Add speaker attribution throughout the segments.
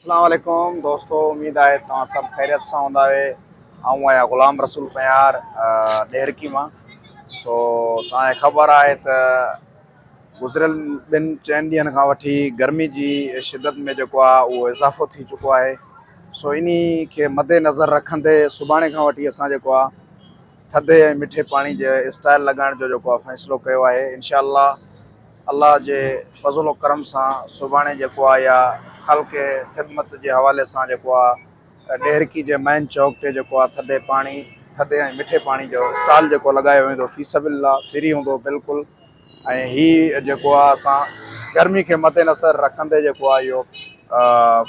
Speaker 1: अस्सलाम वालेकुम दोस्तों, उम्मीद है तव्हां सब खैरियत सां हूंदा। आऊं आहियां ग़ुलाम रसूल प्यार डेहरकी मां। सो तव्हांखे ख़बर आहे त गुज़िरियल 2-4 ॾींहंनि खां वठी गर्मी जी शिदत में जेको आहे उहो इज़ाफ़ो थी चुको आहे। सो इन खे मद्देनज़र रखंदे सुभाणे खां वठी असां जेको आहे थधे ऐं मिठे पाणी जे स्टाइल लॻाइण जो जेको आहे फ़ैसिलो कयो आहे। इंशाअल्लाह अल्लाह जे फज़ल करम सां सुभाणे जेको आहे या ख़ल्क़ ख़िदमत जे हवाले सां जेको आहे डेहरकी जे मेन चौक ते जेको आहे थधे ऐं मिठे पाणी जो स्टॉल जेको लॻायो वेंदो फ़ीसबिल्लाह फ्री हूंदो बिल्कुलु। ऐं हीअ जेको आहे असां गर्मी खे मद्देनज़र रखंदे जेको आहे इहो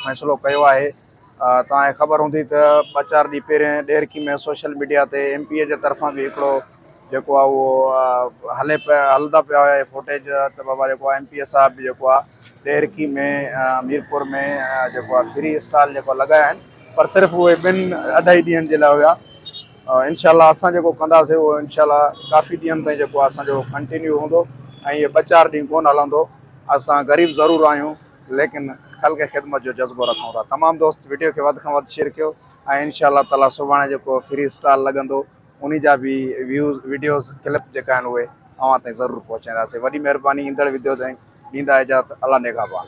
Speaker 1: फ़ैसिलो कयो आहे। तव्हांखे ख़बर हूंदी त 2-4 ॾींहं पहिरियों डेहरकी में सोशल मीडिया ते MP जे तरफ़ां बि हिकिड़ो जेको आहे उहो हलंदा पिया हुया फुटेज त बाबा जेको आहे MP साहिब बि जेको आहे डेहरकी में मीरपुर में जेको आहे फ्री स्टॉल जेको लॻाया आहिनि, पर सिर्फ़ु उहे 2-2.5 ॾींहंनि जे लाइ हुया। इंशाअल्लाह असां जेको कंदासीं उहो इंशाअल्लाह काफ़ी ॾींहंनि ताईं जेको आहे असांजो कंटिन्यू हूंदो ऐं इहे 2-4 ॾींहं कोन हलंदो। असां ग़रीब ज़रूरु आहियूं लेकिन ख़ल्क़ ख़िदमत जो जज़्बो रखूं था। तमामु दोस्त वीडियो खे वधि खां वधि शेयर कयो ऐं इंशाअल्लाह ताला सुभाणे जेको फ्री स्टॉल लॻंदो उन जा बि वीडियोज़ क्लिप जेका आहिनि उहे अव्हां ताईं ज़रूरु पहुचाईंदासीं। वॾी महिरबानी। ईंदड़ वीडियो ताईं ॾींदा इजाज़त। अल्लाह निगहबान।